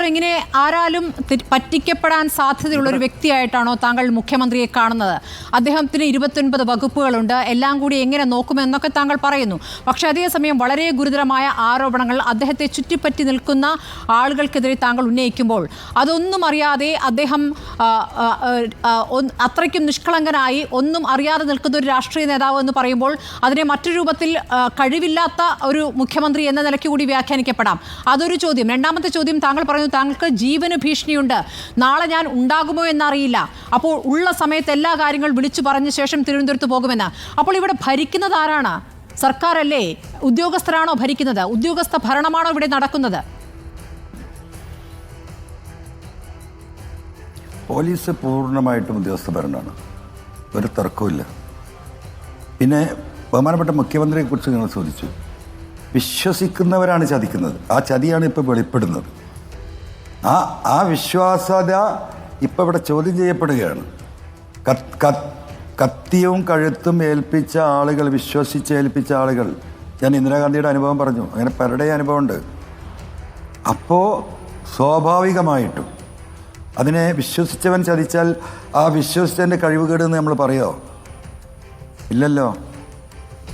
ഇങ്ങനെ ആരാലും പറ്റിക്കപ്പെടാൻ സാധ്യതയുള്ള ഒരു വ്യക്തിയായിട്ടാണോ താങ്കൾ മുഖ്യമന്ത്രിയെ കാണുന്നത്? അദ്ദേഹത്തിന് 29 വകുപ്പുകളുണ്ട്, എല്ലാം കൂടി എങ്ങനെ നോക്കുമെന്നൊക്കെ താങ്കൾ പറയുന്നു. പക്ഷേ അതേസമയം വളരെ ഗുരുതരമായ ആരോപണങ്ങൾ അദ്ദേഹത്തെ ചുറ്റിപ്പറ്റി നിൽക്കുന്ന ആളുകൾക്കെതിരെ താങ്കൾ ഉന്നയിക്കുമ്പോൾ അതൊന്നും അറിയാതെ അദ്ദേഹം അത്രയ്ക്കും നിഷ്കളങ്കനായി ഒന്നും അറിയാതെ നിൽക്കുന്ന ഒരു രാഷ്ട്രീയ നേതാവ് എന്ന് പറയുമ്പോൾ അതിനെ മറ്റൊരു രൂപത്തിൽ കഴിവില്ലാത്ത ഒരു മുഖ്യമന്ത്രി എന്ന നിലയ്ക്ക് കൂടി വ്യാഖ്യാനിക്കപ്പെടാം. അതൊരു ചോദ്യം. രണ്ടാമത്തെ ചോദ്യം, താങ്കൾ പറയുന്നു താങ്കൾക്ക് ജീവന് ഭീഷണിയുണ്ട്, നാളെ ഞാൻ ഉണ്ടാകുമോ എന്നറിയില്ല, അപ്പോൾ ഉള്ള സമയത്ത് എല്ലാ കാര്യങ്ങളും വിളിച്ചു പറഞ്ഞ ശേഷം തിരുവനന്തപുരത്ത് പോകുമെന്ന്. അപ്പോൾ ഇവിടെ ഭരിക്കുന്നത് ആരാണ്? സർക്കാരല്ലേ? ഉദ്യോഗസ്ഥരാണോ ഭരിക്കുന്നത്? ഉദ്യോഗസ്ഥ ഭരണമാണോ ഇവിടെ നടക്കുന്നത്? പോലീസ് പൂർണ്ണമായിട്ടും ഉദ്യോഗസ്ഥ ഭരണമാണ്, ഒരു തർക്കമില്ല. പിന്നെ ബഹുമാനപ്പെട്ട മുഖ്യമന്ത്രിയെക്കുറിച്ച് നിങ്ങൾ ചോദിച്ചു. വിശ്വസിക്കുന്നവരാണ് ചതിക്കുന്നത്. ആ ചതിയാണ് ഇപ്പോൾ വെളിപ്പെടുന്നത്. ആ വിശ്വാസ്യത ഇപ്പോൾ ഇവിടെ ചോദ്യം ചെയ്യപ്പെടുകയാണ്. കത്തിയും കഴുത്തും ഏൽപ്പിച്ച ആളുകൾ, വിശ്വസിച്ചേൽപ്പിച്ച ആളുകൾ. ഞാൻ ഇന്ദിരാഗാന്ധിയുടെ അനുഭവം പറഞ്ഞു, അങ്ങനെ പലരുടെയും അനുഭവമുണ്ട്. അപ്പോൾ സ്വാഭാവികമായിട്ടും അതിനെ വിശ്വസിച്ചവൻ ചതിച്ചാൽ ആ വിശ്വസിച്ചതിൻ്റെ കഴിവുകേടെന്ന് നമ്മൾ പറയുമോ? ഇല്ലല്ലോ.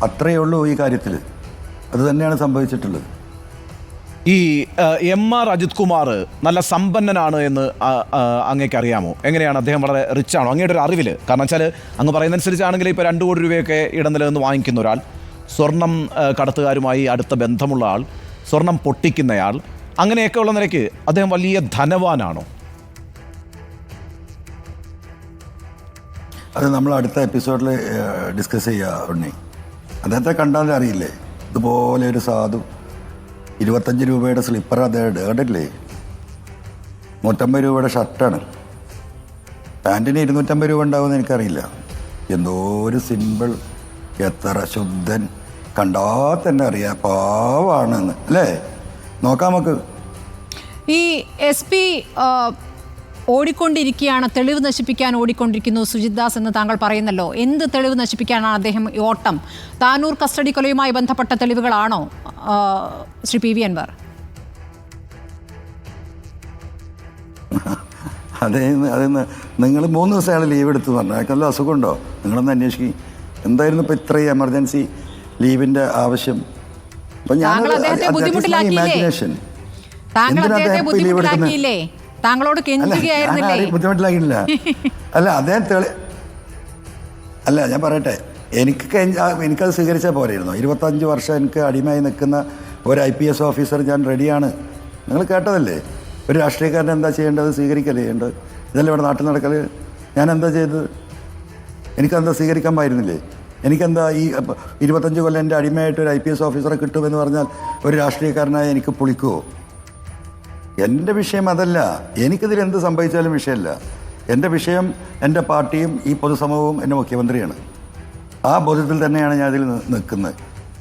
അത്രയേ ഉള്ളൂ ഈ കാര്യത്തിൽ. അത് തന്നെയാണ് സംഭവിച്ചിട്ടുള്ളത്. ഈ എം.ആർ. അജിത് കുമാർ നല്ല സമ്പന്നനാണ് എന്ന് അങ്ങേക്ക് അറിയാമോ? എങ്ങനെയാണ് അദ്ദേഹം? വളരെ റിച്ച് ആണോ അങ്ങയുടെ ഒരു അറിവിൽ? കാരണം വെച്ചാൽ അങ്ങ് പറയുന്നതനുസരിച്ചാണെങ്കിൽ ഇപ്പോൾ 2 കോടി രൂപയൊക്കെ ഇടനിലനിന്ന് വാങ്ങിക്കുന്ന ഒരാൾ, സ്വർണം കടത്തുകാരുമായി അടുത്ത ബന്ധമുള്ള ആൾ, സ്വർണം പൊട്ടിക്കുന്നയാൾ, അങ്ങനെയൊക്കെ ഉള്ള നിലയ്ക്ക് അദ്ദേഹം വലിയ ധനവാനാണോ? അത് നമ്മൾ അടുത്ത എപ്പിസോഡിൽ ഡിസ്കസ് ചെയ്യുക ഉണ്ണി. അദ്ദേഹത്തെ കണ്ടാലേ അറിയില്ലേ, ഇതുപോലെ ഒരു സാധു 25 രൂപയുടെ സ്ലിപ്പർ അദ്ദേഹം കണ്ടില്ലേ? 150 രൂപയുടെ ഷർട്ടാണ്. പാൻറ്റിന് 250 രൂപ ഉണ്ടാവുമെന്ന് എനിക്കറിയില്ല. എന്തോ ഒരു സിമ്പിൾ, എത്ര ശുദ്ധൻ, കണ്ടാൽ തന്നെ അറിയാം പാവാണെന്ന്, അല്ലേ? നോക്കാം നമുക്ക്. ഈ SP ഓടിക്കൊണ്ടിരിക്കുകയാണ്, തെളിവ് നശിപ്പിക്കാൻ ഓടിക്കൊണ്ടിരിക്കുന്നു സുജിത് ദാസ് എന്ന് താങ്കൾ പറയുന്നല്ലോ. എന്ത് തെളിവ് നശിപ്പിക്കാനാണ് അദ്ദേഹം ഈ ഓട്ടം? താനൂർ കസ്റ്റഡി കൊലയുമായി ബന്ധപ്പെട്ട തെളിവുകളാണോ ശ്രീ PV അൻവർ? അതെന്ന് നിങ്ങൾ 3 ദിവസം അയാൾ ലീവ് എടുത്തു പറഞ്ഞു. അയാൾക്ക് നല്ല അസുഖമുണ്ടോ? നിങ്ങളൊന്ന് അന്വേഷിക്കും. എന്തായിരുന്നു ഇപ്പോൾ ഇത്രയും എമർജൻസി ലീവിൻ്റെ ആവശ്യം? അപ്പം ഞാൻ ഇമാജിനേഷൻ താങ്കളോട് ബുദ്ധിമുട്ടിലാക്കിയില്ല. അല്ല അദ്ദേഹം അല്ല, ഞാൻ പറയട്ടെ, എനിക്കത് സ്വീകരിച്ചാൽ പോരായിരുന്നു. 25 വർഷം എനിക്ക് അടിമയായി നിൽക്കുന്ന ഒരു IPS ഓഫീസർ ഞാൻ റെഡിയാണ്. നിങ്ങൾ കേട്ടതല്ലേ? ഒരു രാഷ്ട്രീയക്കാരൻ എന്താ ചെയ്യേണ്ടത്? സ്വീകരിക്കല്ലേ ചെയ്യേണ്ടത്? ഇതല്ലേ ഇവിടെ നാട്ടിൽ നടക്കൽ? ഞാൻ എന്താ ചെയ്തത്? എനിക്കെന്താ സ്വീകരിക്കാൻ പായിരുന്നില്ലേ? എനിക്കെന്താ ഈ 25 കൊല്ലം എൻ്റെ അടിമയായിട്ട് ഒരു IPS ഓഫീസറെ കിട്ടുമെന്ന് പറഞ്ഞാൽ ഒരു രാഷ്ട്രീയക്കാരനായി എനിക്ക് പൊളിക്കുമോ? എൻ്റെ വിഷയം അതല്ല. എനിക്കിതിൽ എന്ത് സംഭവിച്ചാലും വിഷയമല്ല. എൻ്റെ വിഷയം എൻ്റെ പാർട്ടിയും ഈ പൊതുസമൂഹവും എൻ്റെ മുഖ്യമന്ത്രിയാണ്. ആ ബോധ്യത്തിൽ തന്നെയാണ് ഞാൻ ഇതിൽ നിൽക്കുന്നത്.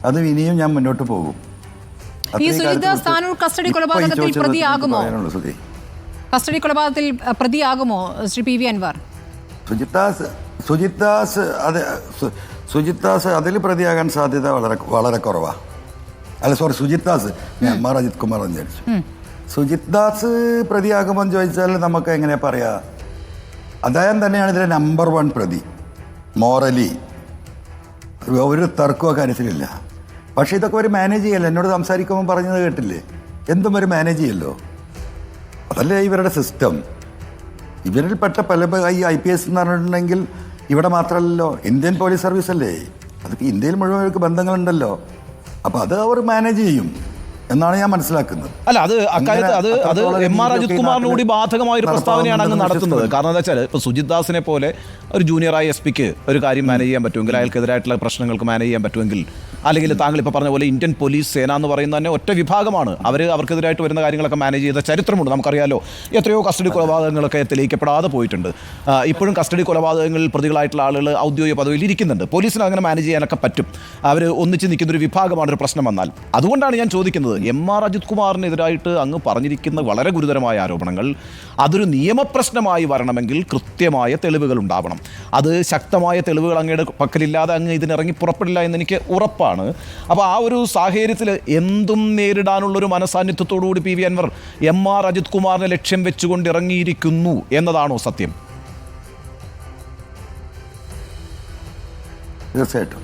അത് ഇനിയും ഞാൻ മുന്നോട്ട് പോകും. കസ്റ്റഡി കൊലപാതകത്തിൽ പ്രതിയാകുമോ ശ്രീ PV അൻവർ? സുജിത് ദാസ് അതിൽ പ്രതിയാകാൻ സാധ്യത വളരെ കുറവാണ്. അല്ല സോറി, സുജിത് ദാസ്, ഞാൻ M.R. അജിത് കുമാർ എന്ന് വിചാരിച്ചു. സുജിത് ദാസ് പ്രതിയാകുമ്പോൾ ചോദിച്ചാൽ നമുക്ക് എങ്ങനെ പറയാം? അദ്ദേഹം തന്നെയാണ് ഇതിലെ നമ്പർ 1 പ്രതി. മോറലി ഒരു തർക്കമോ കാര്യത്തിലില്ല. പക്ഷേ ഇതൊക്കെ ഒരു മാനേജ് ചെയ്യല്ലോ. എന്നോട് സംസാരിക്കുമ്പോൾ പറഞ്ഞത് കേട്ടില്ലേ? എന്തും ഒരു മാനേജ് ചെയ്യല്ലോ. അതല്ലേ ഇവരുടെ സിസ്റ്റം. ഇവരിൽപ്പെട്ട പല ഈ IPS എന്ന് പറഞ്ഞിട്ടുണ്ടെങ്കിൽ ഇവിടെ മാത്രമല്ലല്ലോ, ഇന്ത്യൻ പോലീസ് സർവീസ് അല്ലേ, അതൊക്കെ ഇന്ത്യയിൽ മുഴുവൻ അവർക്ക് ബന്ധങ്ങളുണ്ടല്ലോ. അപ്പോൾ അത് അവർ മാനേജ് ചെയ്യും എന്നാണ് ഞാൻ മനസ്സിലാക്കുന്നത്. അല്ല, അത് അക്കാര്യത്തിൽ അത് M.R. അജിത് കുമാറിന് കൂടി ബാധകമായ ഒരു പ്രസ്താവനയാണ് അങ്ങ് നടത്തുന്നത്. കാരണം എന്താ വെച്ചാൽ ഇപ്പോൾ സുജിത് ദാസിനെ പോലെ ഒരു ജൂനിയറായ SP-ക്ക് ഒരു കാര്യം മാനേജ് ചെയ്യാൻ പറ്റുമെങ്കിൽ, അയാൾക്കെതിരായിട്ടുള്ള പ്രശ്നങ്ങൾക്ക് മാനേജ് ചെയ്യാൻ പറ്റുമെങ്കിൽ, അല്ലെങ്കിൽ താങ്കൾ ഇപ്പോൾ പറഞ്ഞ പോലെ ഇന്ത്യൻ പോലീസ് സേന എന്ന് പറയുന്നത് തന്നെ ഒറ്റ വിഭാഗമാണ്. അവർക്കെതിരായിട്ട് വരുന്ന കാര്യങ്ങളൊക്കെ മാനേജ് ചെയ്ത ചരിത്രമുണ്ട്. നമുക്കറിയാലോ, എത്രയോ കസ്റ്റഡി കൊലപാതകങ്ങളൊക്കെ തെളിയിക്കപ്പെടാതെ പോയിട്ടുണ്ട്. ഇപ്പോഴും കസ്റ്റഡി കൊലപാതകങ്ങളിൽ പ്രതികളായിട്ടുള്ള ആളുകൾ ഔദ്യോഗിക പദവിയിൽ ഇരിക്കുന്നുണ്ട്. പോലീസിന് അങ്ങനെ മാനേജ് ചെയ്യാനൊക്കെ പറ്റും. അവർ ഒന്നിച്ച് നിൽക്കുന്നൊരു വിഭാഗമാണ് ഒരു പ്രശ്നം വന്നാൽ. അതുകൊണ്ടാണ് ഞാൻ ചോദിക്കുന്നത്, ചോദിക്കുന്നത്, എം.ആർ. അജിത് കുമാറിനെതിരായിട്ട് അങ്ങ് പറഞ്ഞിരിക്കുന്ന വളരെ ഗുരുതരമായ ആരോപണങ്ങൾ അതൊരു നിയമപ്രശ്നമായി വരണമെങ്കിൽ കൃത്യമായ തെളിവുകൾ ഉണ്ടാവണം. അത് ശക്തമായ തെളിവുകൾ അങ്ങയുടെ പക്കലില്ലാതെ അങ്ങ് ഇതിനിറങ്ങി പുറപ്പെടില്ല എന്നെനിക്ക് ഉറപ്പാണ്. അപ്പോൾ ആ ഒരു സാഹചര്യത്തിൽ എന്തും നേരിടാനുള്ളൊരു മനസാന്നിധ്യത്തോടുകൂടി പി.വി. അൻവർ എം.ആർ. അജിത് കുമാറിനെ ലക്ഷ്യം വെച്ചുകൊണ്ട് ഇറങ്ങിയിരിക്കുന്നു എന്നതാണോ സത്യം? തീർച്ചയായിട്ടും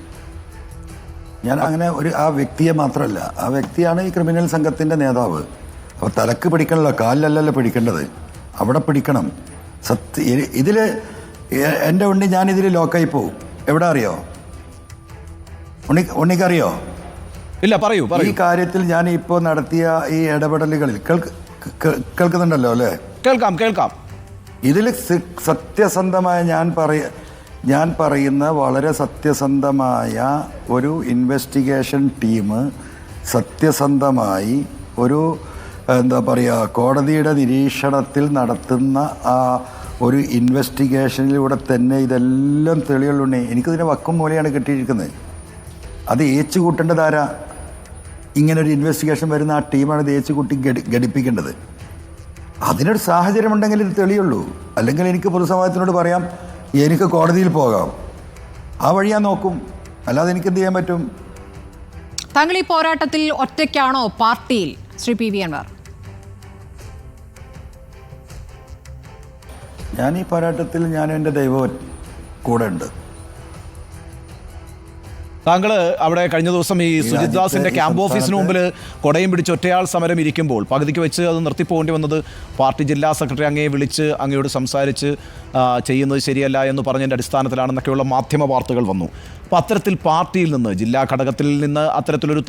ഞാൻ അങ്ങനെ ആ വ്യക്തിയെ മാത്രമല്ല, ആ വ്യക്തിയാണ് ഈ ക്രിമിനൽ സംഘത്തിൻ്റെ നേതാവ്. അപ്പോൾ തലക്ക് പിടിക്കണമല്ലോ, കാലിലല്ലല്ലോ പിടിക്കേണ്ടത്, അവിടെ പിടിക്കണം. ഇതിൽ എൻ്റെ ഉണ്ണി ഞാനിതിൽ ലോക്കായി പോവും. എവിടെ അറിയോ? ഉണ്ണിക്കറിയോ? ഇല്ല, പറയൂ. ഈ കാര്യത്തിൽ ഞാൻ ഇപ്പോൾ നടത്തിയ ഈ ഇടപെടലുകളിൽ കേൾക്കുന്നുണ്ടല്ലോ അല്ലേ? കേൾക്കാം. ഇതിൽ സത്യസന്ധമായ ഞാൻ പറയുന്ന വളരെ സത്യസന്ധമായ ഒരു ഇൻവെസ്റ്റിഗേഷൻ ടീം സത്യസന്ധമായി ഒരു എന്താ പറയുക കോടതിയുടെ നിരീക്ഷണത്തിൽ നടത്തുന്ന ആ ഒരു ഇൻവെസ്റ്റിഗേഷനിലൂടെ തന്നെ ഇതെല്ലാം തെളിവുകളുണ്ട്. എനിക്കതിനെ വക്കും പോലെയാണ് കിട്ടിയിരിക്കുന്നത്. അത് ഏച്ചു കൂട്ടേണ്ടതാരാ? ഇങ്ങനൊരു ഇൻവെസ്റ്റിഗേഷൻ വരുന്ന ആ ടീമാണ് ഇത് ഏച്ചു കൂട്ടി ഘടിപ്പിക്കേണ്ടത്. അതിനൊരു സാഹചര്യം ഉണ്ടെങ്കിൽ ഇത് തെളിയുള്ളൂ. അല്ലെങ്കിൽ എനിക്ക് പൊതുസമാജത്തിനോട് പറയാം, എനിക്ക് കോടതിയിൽ പോകാം, ആ വഴി ഞാൻ നോക്കും, അല്ലാതെ എനിക്ക് എന്ത് ചെയ്യാൻ പറ്റും? താങ്കൾ ഈ പോരാട്ടത്തിൽ ഒറ്റയ്ക്കാണോ പാർട്ടിയിൽ, ശ്രീ പി.വി. അൻവർ? ഞാൻ ഈ പോരാട്ടത്തിൽ ഞാനും എൻ്റെ ദൈവം കൂടെ ഉണ്ട്. താങ്കൾ അവിടെ കഴിഞ്ഞ ദിവസം ഈ സുജിത് ദാസിന്റെ ക്യാമ്പ് ഓഫീസിന് മുമ്പിൽ കൊടയും പിടിച്ച് ഒറ്റയാൾ സമരം ഇരിക്കുമ്പോൾ പകുതിക്ക് വെച്ച് അത് നിർത്തിപ്പോകേണ്ടി വന്നത് പാർട്ടി ജില്ലാ സെക്രട്ടറി അങ്ങയെ വിളിച്ച് അങ്ങയോട് സംസാരിച്ച് ചെയ്യുന്നത് ശരിയല്ല എന്ന് പറഞ്ഞതിൻ്റെ അടിസ്ഥാനത്തിലാണെന്നൊക്കെയുള്ള മാധ്യമ വാർത്തകൾ വന്നു. അപ്പോൾ അത്തരത്തിൽ പാർട്ടിയിൽ നിന്ന്, ജില്ലാ ഘടകത്തിൽ നിന്ന് അത്തരത്തിലൊരു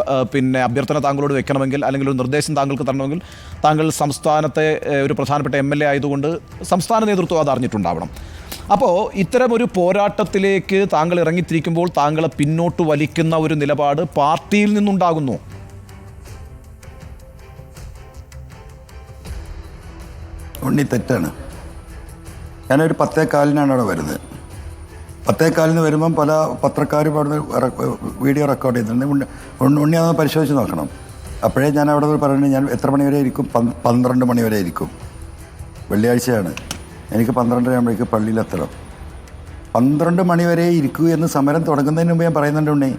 അഭ്യർത്ഥന താങ്കളോട് വെക്കണമെങ്കിൽ, അല്ലെങ്കിൽ ഒരു നിർദ്ദേശം താങ്കൾക്ക് തരണമെങ്കിൽ താങ്കൾ സംസ്ഥാനത്തെ ഒരു പ്രധാനപ്പെട്ട MLA ആയതുകൊണ്ട് സംസ്ഥാന നേതൃത്വം അത് അറിഞ്ഞിട്ടുണ്ടാവണം. അപ്പോൾ ഇത്തരമൊരു പോരാട്ടത്തിലേക്ക് താങ്കൾ ഇറങ്ങിത്തിരിക്കുമ്പോൾ താങ്കളെ പിന്നോട്ട് വലിക്കുന്ന ഒരു നിലപാട് പാർട്ടിയിൽ നിന്നുണ്ടാകുന്നു. ഉണ്ണി തെറ്റാണ്. ഞാനൊരു 10:15 അവിടെ വരുന്നത്. 10:15 വരുമ്പം പല പത്രക്കാരും അവിടെ വീഡിയോ റെക്കോർഡ് ചെയ്തിട്ടുണ്ട്. ഉണ്ണി അതൊന്ന് പരിശോധിച്ച് നോക്കണം. അപ്പോഴേ ഞാൻ അവിടെ പറയുന്നത്, ഞാൻ എത്ര മണി വരെ ഇരിക്കും? 12 മണി വരെ ഇരിക്കും. വെള്ളിയാഴ്ചയാണ്. എനിക്ക് 12 ആകുമ്പോഴേക്ക് പള്ളിയിലെത്തണം. 12 മണി വരെ ഇരിക്കൂ എന്ന് സമരം തുടങ്ങുന്നതിന് മുമ്പ് ഞാൻ പറയുന്നുണ്ട് ഉണ്ണി.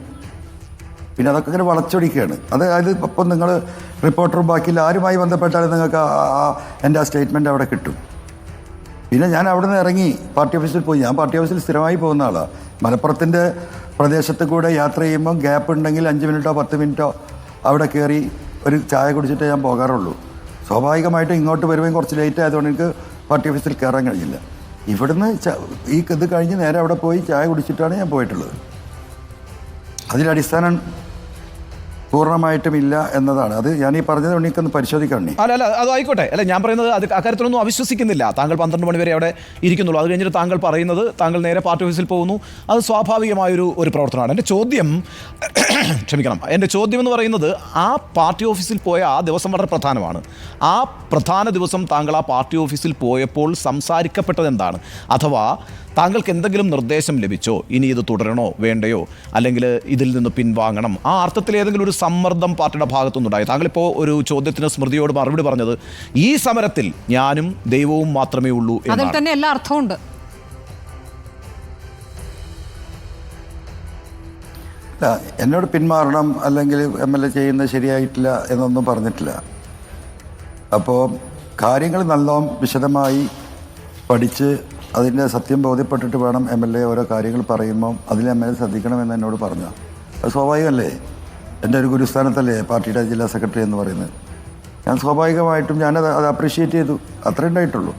പിന്നെ അതൊക്കെ ഇങ്ങനെ വളച്ചൊടിക്കുകയാണ്. അതായത് ഇപ്പം നിങ്ങൾ റിപ്പോർട്ടറും ബാക്കിയിൽ ആരുമായി ബന്ധപ്പെട്ടാലും നിങ്ങൾക്ക് എൻ്റെ ആ സ്റ്റേറ്റ്മെൻറ്റ് അവിടെ കിട്ടും. പിന്നെ ഞാൻ അവിടെ നിന്ന് ഇറങ്ങി പാർട്ടി ഓഫീസിൽ പോയി. ഞാൻ പാർട്ടി ഓഫീസിൽ സ്ഥിരമായി പോകുന്ന ആളാണ്. മലപ്പുറത്തിൻ്റെ പ്രദേശത്ത് കൂടെ യാത്ര ചെയ്യുമ്പം ഗ്യാപ്പ് ഉണ്ടെങ്കിൽ 5 മിനിറ്റോ 10 മിനിറ്റോ അവിടെ കയറി ഒരു ചായ കുടിച്ചിട്ടേ ഞാൻ പോകാറുള്ളൂ. സ്വാഭാവികമായിട്ടും ഇങ്ങോട്ട് വരുമ്പോൾ കുറച്ച് ലേറ്റ് ആയതുകൊണ്ട് എനിക്ക് പാർട്ടി ഓഫീസിൽ കയറാൻ കഴിയില്ല. ഇവിടുന്ന് ഇത് കഴിഞ്ഞ് നേരെ അവിടെ പോയി ചായ കുടിച്ചിട്ടാണ് ഞാൻ പോയിട്ടുള്ളത്. അതിലടിസ്ഥാനം പൂർണ്ണമായിട്ടും ഇല്ല എന്നതാണ്. അത് ഞാൻ ഈ പറഞ്ഞത് ഉണ്ണിക്കൊന്ന് പരിശോധിക്കണം. അല്ല അതായിക്കോട്ടെ. അല്ല, ഞാൻ പറയുന്നത് അത് അക്കാര്യത്തിലൊന്നും അവിശ്വസിക്കുന്നില്ല. താങ്കൾ 12 മണി വരെ അവിടെ ഇരിക്കുന്നുള്ളൂ. അത് കഴിഞ്ഞിട്ട് താങ്കൾ പറയുന്നത് താങ്കൾ നേരെ പാർട്ടി ഓഫീസിൽ പോകുന്നു. അത് സ്വാഭാവികമായൊരു പ്രവർത്തനമാണ്. എൻ്റെ ചോദ്യം എൻ്റെ ചോദ്യം എന്ന് പറയുന്നത്, ആ പാർട്ടി ഓഫീസിൽ പോയ ആ ദിവസം വളരെ പ്രധാനമാണ്. ആ പ്രധാന ദിവസം താങ്കൾ ആ പാർട്ടി ഓഫീസിൽ പോയപ്പോൾ സംസാരിക്കപ്പെട്ടത് എന്താണ്? അഥവാ താങ്കൾക്ക് എന്തെങ്കിലും നിർദ്ദേശം ലഭിച്ചോ? ഇനി ഇത് തുടരണോ വേണ്ടയോ, അല്ലെങ്കിൽ ഇതിൽ നിന്ന് പിൻവാങ്ങണം, ആ അർത്ഥത്തിൽ ഏതെങ്കിലും ഒരു സമ്മർദ്ദം പാർട്ടിയുടെ ഭാഗത്തുനിന്നുണ്ടായി? താങ്കളിപ്പോൾ ഒരു ചോദ്യത്തിന് സ്മൃതിയോട് മറുപടി പറഞ്ഞത്, ഈ സമരത്തിൽ ഞാനും ദൈവവും മാത്രമേ ഉള്ളൂ അതിൽ എന്നാണ്. തന്നെ എല്ലാ അർത്ഥമുണ്ട്. എന്നോട് പിന്മാറണം അല്ലെങ്കിൽ MLA ചെയ്യുന്നത് ശരിയായിട്ടില്ല എന്നൊന്നും പറഞ്ഞിട്ടില്ല. അപ്പോൾ കാര്യങ്ങൾ നല്ലോണം വിശദമായി പഠിച്ച് അതിൻ്റെ സത്യം ബോധ്യപ്പെട്ടിട്ട് വേണം MLA ഓരോ കാര്യങ്ങൾ പറയുമ്പം അതിൽ MLA ശ്രദ്ധിക്കണമെന്ന് എന്നോട് പറഞ്ഞു. അത് സ്വാഭാവികമല്ലേ? എൻ്റെ ഒരു ഗുരുസ്ഥാനത്തല്ലേ പാർട്ടിയുടെ ജില്ലാ സെക്രട്ടറി എന്ന് പറയുന്നത്. ഞാൻ സ്വാഭാവികമായിട്ടും ഞാനത് അപ്രീഷിയേറ്റ് ചെയ്തു. അത്രേ ഉണ്ടായിട്ടുള്ളൂ.